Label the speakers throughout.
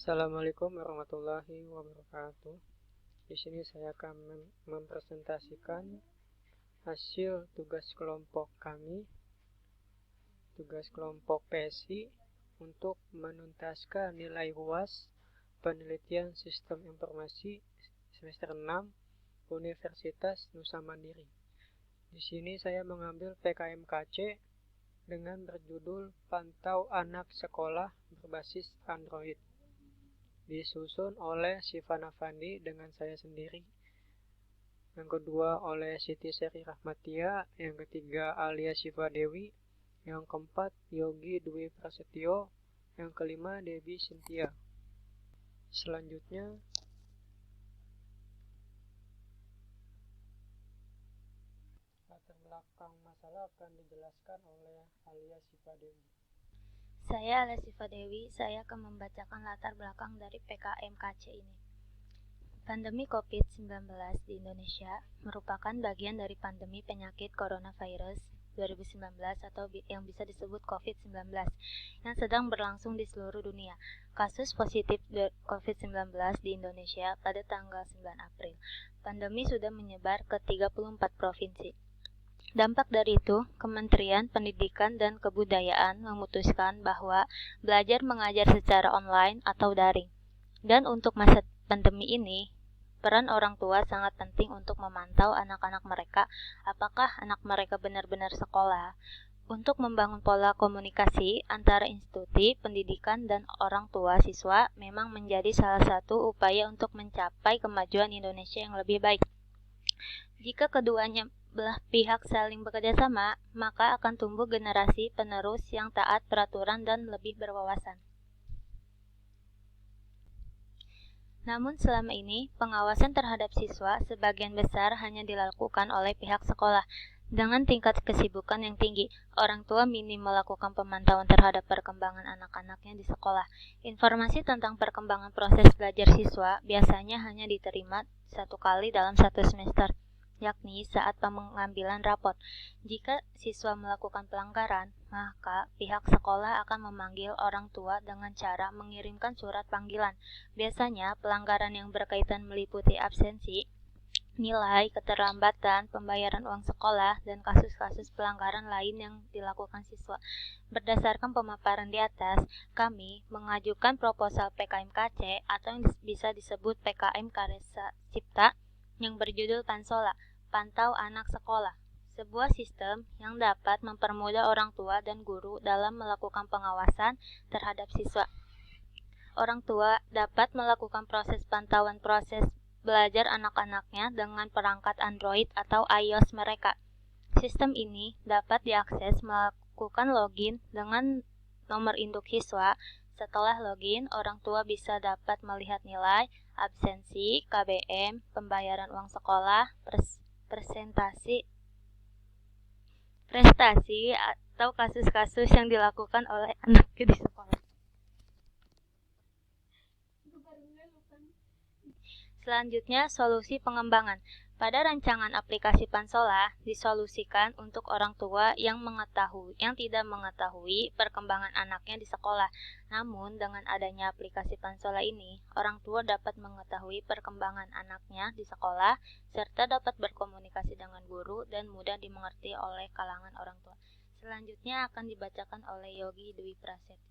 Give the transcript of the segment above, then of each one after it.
Speaker 1: Assalamualaikum warahmatullahi wabarakatuh. Di sini saya akan mempresentasikan hasil tugas kelompok kami, tugas kelompok PSI untuk menuntaskan nilai UAS penelitian sistem informasi semester 6 Universitas Nusa Mandiri. Di sini saya mengambil PKMKC dengan berjudul Pantau Anak Sekolah Berbasis Android. Disusun oleh Syifa Nafandi dengan saya sendiri, yang kedua oleh Siti Seri Rahmatia, yang ketiga Alia Syifa Dewi, yang keempat Yogi Dwi Prasetyo, yang kelima Debbie Cynthia. Selanjutnya latar belakang masalah akan dijelaskan oleh Alia Syifa Dewi.
Speaker 2: Saya Alia Syifa Dewi, saya akan membacakan latar belakang dari PKMKC ini. Pandemi COVID-19 di Indonesia merupakan bagian dari pandemi penyakit coronavirus 2019 atau yang bisa disebut COVID-19 yang sedang berlangsung di seluruh dunia. Kasus positif COVID-19 di Indonesia pada tanggal 9 April. Pandemi sudah menyebar ke 34 provinsi. Dampak dari itu, Kementerian Pendidikan dan Kebudayaan memutuskan bahwa belajar mengajar secara online atau daring. Dan untuk masa pandemi ini, peran orang tua sangat penting untuk memantau anak-anak mereka, apakah anak mereka benar-benar sekolah. Untuk membangun pola komunikasi antara institusi pendidikan dan orang tua siswa memang menjadi salah satu upaya untuk mencapai kemajuan Indonesia yang lebih baik. Jika keduanya belah pihak saling bekerja sama, maka akan tumbuh generasi penerus yang taat peraturan dan lebih berwawasan. Namun selama ini, pengawasan terhadap siswa sebagian besar hanya dilakukan oleh pihak sekolah. Dengan tingkat kesibukan yang tinggi, orang tua minim melakukan pemantauan terhadap perkembangan anak-anaknya di sekolah. Informasi tentang perkembangan proses belajar siswa biasanya hanya diterima satu kali dalam satu semester, yakni saat pengambilan rapot. Jika siswa melakukan pelanggaran, maka pihak sekolah akan memanggil orang tua dengan cara mengirimkan surat panggilan. Biasanya, pelanggaran yang berkaitan meliputi absensi, nilai, keterlambatan, pembayaran uang sekolah, dan kasus-kasus pelanggaran lain yang dilakukan siswa. Berdasarkan pemaparan di atas, kami mengajukan proposal PKMKC atau yang bisa disebut PKM Karya Cipta yang berjudul Pansola, Pantau Anak Sekolah, sebuah sistem yang dapat mempermudah orang tua dan guru dalam melakukan pengawasan terhadap siswa. Orang tua dapat melakukan proses pantauan proses belajar anak-anaknya dengan perangkat Android atau iOS mereka. Sistem ini dapat diakses melakukan login dengan nomor induk siswa. Setelah login, orang tua bisa dapat melihat nilai, absensi, KBM, pembayaran uang sekolah, prestasi atau kasus-kasus yang dilakukan oleh anaknya di sekolah. Selanjutnya, solusi pengembangan. Pada rancangan aplikasi Pansola disolusikan untuk orang tua yang tidak mengetahui perkembangan anaknya di sekolah. Namun, dengan adanya aplikasi Pansola ini, orang tua dapat mengetahui perkembangan anaknya di sekolah serta dapat berkomunikasi dengan guru dan mudah dimengerti oleh kalangan orang tua. Selanjutnya akan dibacakan oleh Yogi Dwi Prasetyo.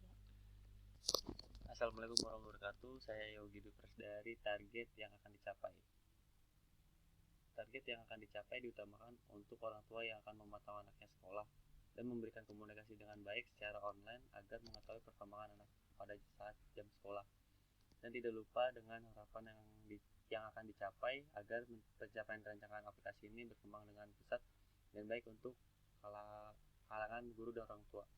Speaker 3: Assalamualaikum warahmatullahi wabarakatuh. Saya Yogi Dwi Prasetyo dari target yang akan dicapai. Target yang akan dicapai diutamakan untuk orang tua yang akan memantau anaknya sekolah dan memberikan komunikasi dengan baik secara online agar mengetahui perkembangan anak pada saat jam sekolah. Dan tidak lupa dengan harapan yang akan dicapai agar pencapaian rancangan aplikasi ini berkembang dengan pesat dan baik untuk kalangan guru dan orang tua.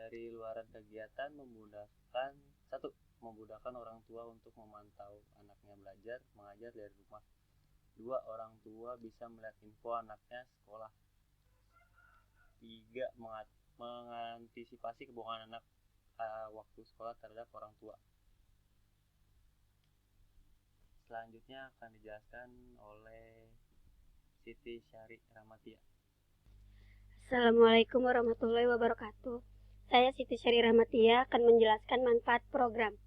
Speaker 3: Dari luaran kegiatan memudahkan orang tua untuk memantau anaknya belajar mengajar dari rumah. 2. Orang tua bisa melihat info anaknya sekolah. 3. Mengantisipasi kebohongan anak waktu sekolah terhadap orang tua. selanjutnya akan dijelaskan oleh Siti Syari Rahmatia.
Speaker 4: Assalamualaikum warahmatullahi wabarakatuh. Saya Siti Syari Rahmatia akan menjelaskan manfaat program.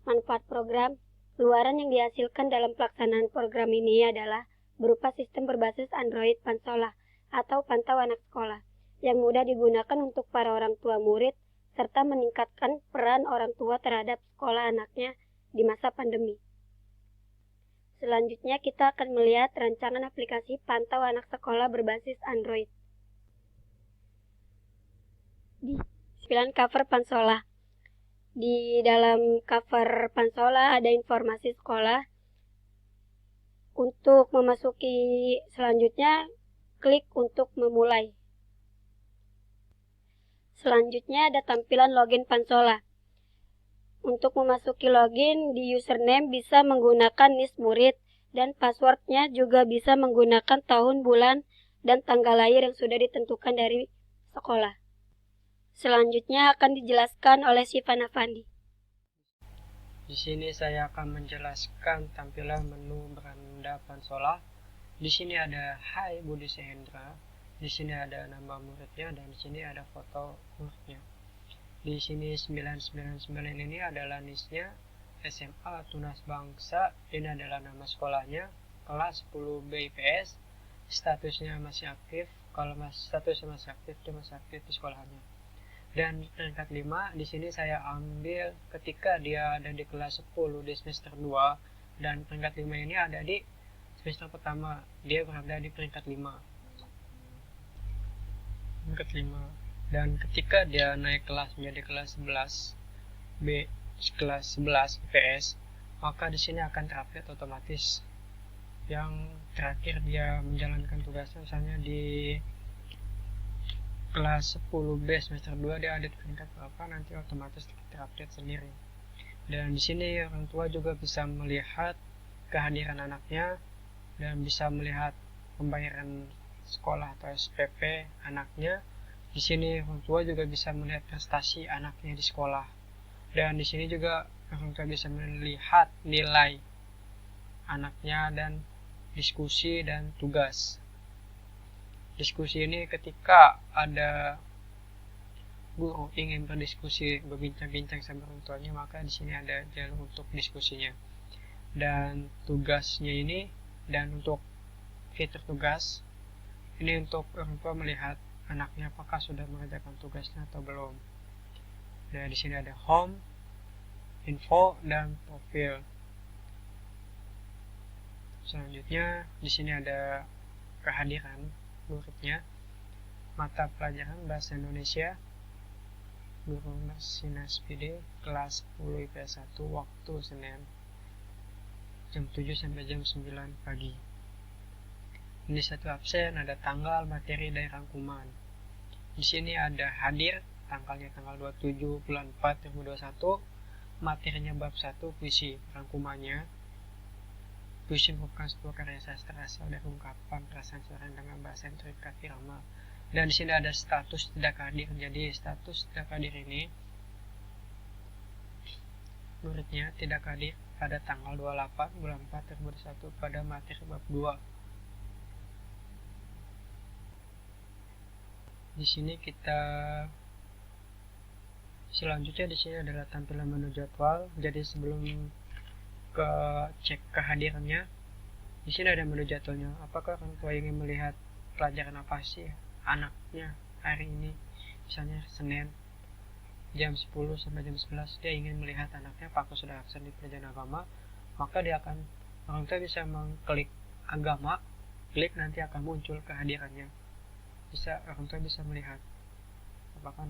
Speaker 4: Manfaat program, luaran yang dihasilkan dalam pelaksanaan program ini adalah berupa sistem berbasis Android Pansola atau pantau anak sekolah, yang mudah digunakan untuk para orang tua murid, serta meningkatkan peran orang tua terhadap sekolah anaknya di masa pandemi. Selanjutnya kita akan melihat rancangan aplikasi pantau anak sekolah berbasis Android. Di tampilan cover Pansola. Di dalam cover Pansola ada informasi sekolah. Untuk memasuki selanjutnya, klik untuk memulai. Selanjutnya ada tampilan login Pansola. Untuk memasuki login, di username bisa menggunakan NIS murid dan passwordnya juga bisa menggunakan tahun, bulan, dan tanggal lahir yang sudah ditentukan dari sekolah. Selanjutnya akan dijelaskan oleh Sifana Fandi.
Speaker 1: Di sini saya akan menjelaskan tampilan menu beranda Pansola. Di sini ada Hai Budi Sehendra. Di sini ada nama muridnya dan di sini ada foto muridnya. Di sini 999 ini adalah NIS-nya, SMA Tunas Bangsa. Ini adalah nama sekolahnya, kelas 10 BIPS. Statusnya masih aktif. Kalau statusnya masih aktif, dia masih aktif di sekolahnya. Dan peringkat 5 di sini saya ambil ketika dia ada di kelas 10 di semester 2, dan peringkat 5 ini ada di semester pertama, dia berada di peringkat 5. Peringkat 5. Dan ketika dia naik kelas menjadi kelas 11 kelas 11 IPS, maka di sini akan terupdate otomatis. Yang terakhir dia menjalankan tugasnya misalnya di kelas 10B semester 2 dia ada di peringkat berapa, nanti otomatis terupdate sendiri. Dan di sini orang tua juga bisa melihat kehadiran anaknya dan bisa melihat pembayaran sekolah atau SPP anaknya. Di sini orang tua juga bisa melihat prestasi anaknya di sekolah. Dan di sini juga orang tua bisa melihat nilai anaknya dan diskusi dan tugas. Diskusi ini ketika ada guru ingin berdiskusi, berbincang-bincang sama orang tuanya, maka di sini ada jalur untuk diskusinya. Dan tugasnya ini, dan untuk fitur tugas ini untuk orang tua melihat anaknya apakah sudah mengerjakan tugasnya atau belum. Nah, di sini ada home, info, dan profil. Selanjutnya di sini ada kehadiran muridnya, mata pelajaran bahasa Indonesia, guru Marsinas PD, kelas 10 IPS 1, waktu Senin jam 7 sampai jam 9 pagi. Ini satu absen, ada tanggal, materi, dan rangkuman. Di sini ada hadir, tanggalnya tanggal 27 bulan 4 2021, materinya bab 1 puisi, rangkumannya puisi merupakan sebuah karya sastra asal dari ungkapan perasaan seorang dengan bahasa yang terikat irama. Dan di sini ada status tidak hadir. Jadi status tidak hadir ini muridnya tidak hadir pada tanggal 28 bulan 4 2021 pada materi bab 2. Di sini kita selanjutnya di sini adalah tampilan menu jadwal. Jadi sebelum ke cek kehadirannya, di sini ada menu jadwalnya. Apakah orang tua ingin melihat pelajaran apa sih anaknya hari ini? Misalnya Senin jam 10 sampai jam 11 dia ingin melihat anaknya apakah sudah absen di pelajaran agama, maka orang tua bisa mengklik agama, klik nanti akan muncul kehadirannya. Orang tua bisa melihat apakah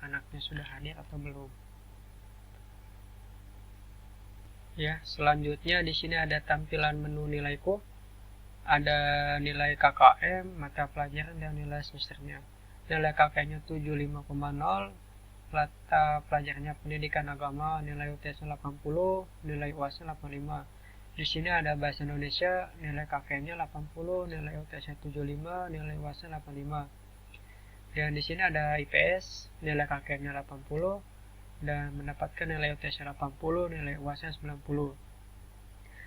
Speaker 1: anaknya sudah hadir atau belum. Ya, selanjutnya di sini ada tampilan menu nilaiku. Ada nilai KKM, mata pelajaran, dan nilai semesternya. Nilai KKM-nya 75,0, mata pelajarannya pendidikan agama, nilai UTS-nya 80, nilai UAS-nya 85. Di sini ada bahasa Indonesia, nilai KKM-nya 80, nilai UTS-nya 75, nilai UAS-nya 85. Dan di sini ada IPS, nilai KKM-nya 80, dan mendapatkan nilai UTS 80, nilai UAS 90.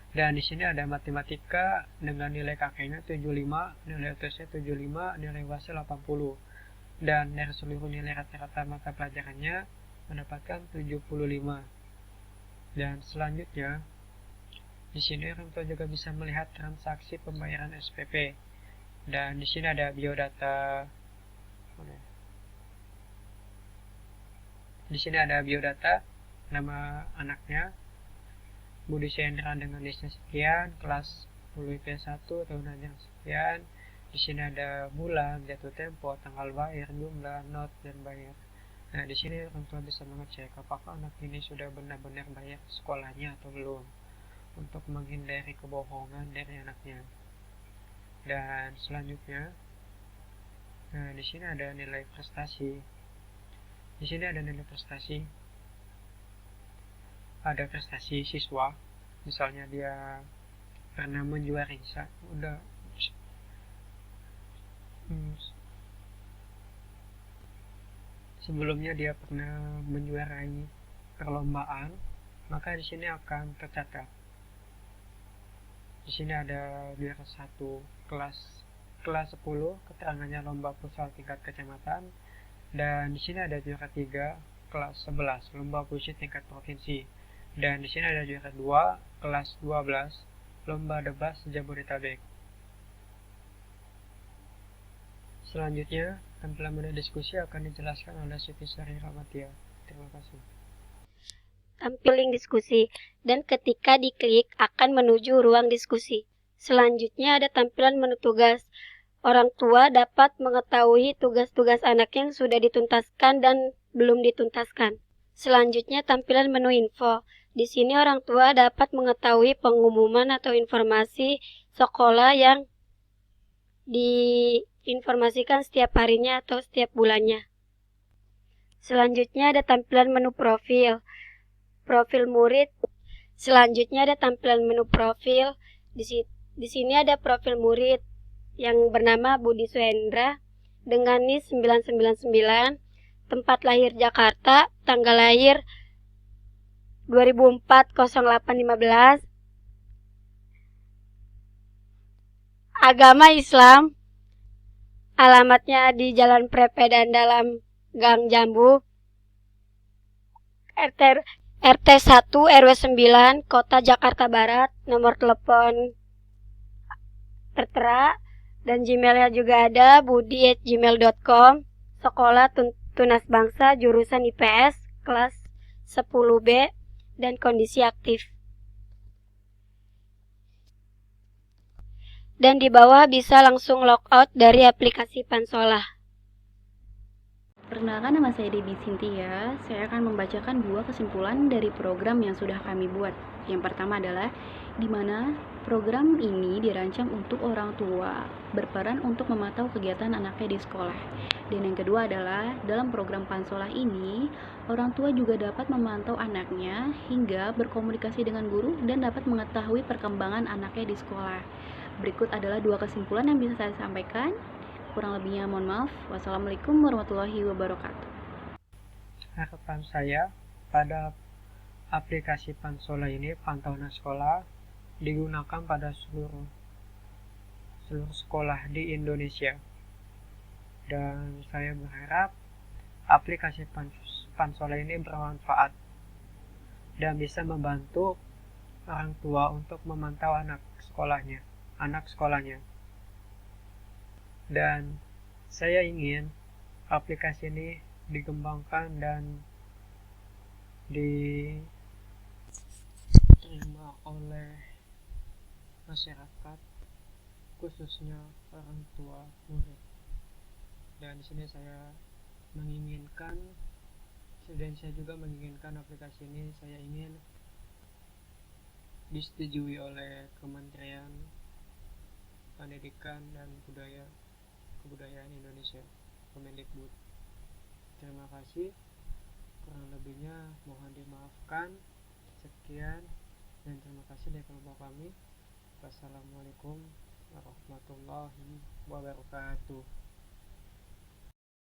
Speaker 1: Dan di sini ada matematika dengan nilai KK-nya 75, nilai UTS-nya 75, nilai UAS 80. Dan dari seluruh nilai rata-rata mata pelajarannya mendapatkan 75. Dan selanjutnya, di sini orang tua juga bisa melihat transaksi pembayaran SPP. Dan di sini ada biodata. Di sini ada biodata, nama anaknya, Budi Sendra dengan listnya sekian, kelas 10 IP 1, tahun ajaran sekian. Di sini ada bulan, jatuh tempo, tanggal bayar, jumlah, not, dan bayar. Nah, di sini orang tua bisa mengecek apakah anak ini sudah benar-benar bayar sekolahnya atau belum, untuk menghindari kebohongan dari anaknya. Dan selanjutnya, nah di sini ada nilai prestasi. Di sini ada nilai prestasi. Ada prestasi siswa, misalnya dia pernah menjuarai sebelumnya dia pernah menjuarai perlombaan, maka di sini akan tercatat. Di sini ada juara 1 kelas 10, keterangannya lomba futsal tingkat kecamatan, dan di sini ada juara 3 kelas 11, lomba puisi tingkat provinsi. Dan di sini ada juara 2 kelas 12, lomba debat Jabodetabek. Selanjutnya, tampilan menu diskusi akan dijelaskan oleh Siti Sari Ramatia. Terima kasih.
Speaker 4: Tampil link diskusi, dan ketika diklik akan menuju ruang diskusi. Selanjutnya ada tampilan menu tugas. Orang tua dapat mengetahui tugas-tugas anak yang sudah dituntaskan dan belum dituntaskan. Selanjutnya tampilan menu info. Di sini orang tua dapat mengetahui pengumuman atau informasi sekolah yang diinformasikan setiap harinya atau setiap bulannya. Selanjutnya ada tampilan menu profil. Profil murid. Selanjutnya ada tampilan menu profil. Di sini ada profil murid yang bernama Budi Suhendra dengan NIS 999, tempat lahir Jakarta, tanggal lahir 2004-08-15, agama Islam, alamatnya di Jalan Prepedan Dalam Gang Jambu, RT 1 RW 9, Kota Jakarta Barat, nomor telepon tertera, dan Gmailnya juga ada, budi@gmail.com, sekolah Tunas Bangsa, jurusan IPS, kelas 10B, dan kondisi aktif. Dan di bawah bisa langsung logout dari aplikasi Pansolah.
Speaker 5: Perkenalkan, nama saya Debbie Cynthia. Saya akan membacakan 2 kesimpulan dari program yang sudah kami buat. Yang pertama adalah di mana program ini dirancang untuk orang tua, berperan untuk memantau kegiatan anaknya di sekolah. Dan yang kedua adalah dalam program Pansolah ini, orang tua juga dapat memantau anaknya hingga berkomunikasi dengan guru dan dapat mengetahui perkembangan anaknya di sekolah. Berikut adalah 2 kesimpulan yang bisa saya sampaikan. Kurang lebihnya mohon maaf. Wassalamualaikum warahmatullahi wabarakatuh.
Speaker 1: Harapan saya pada aplikasi Pansolah ini, pantauan sekolah, digunakan pada seluruh sekolah di Indonesia. Dan saya berharap aplikasi Pansolah ini bermanfaat dan bisa membantu orang tua untuk memantau anak sekolahnya. Dan saya ingin aplikasi ini dikembangkan dan diterima oleh masyarakat, khususnya orang tua murid. Dan di sini saya juga menginginkan aplikasi ini saya ingin disetujui oleh Kementerian Pendidikan dan Kebudayaan Indonesia, Kemendikbud. Terima kasih. Kurang lebihnya mohon dimaafkan. Sekian dan terima kasih dari kelompok kami. Wassalamualaikum warahmatullahi wabarakatuh.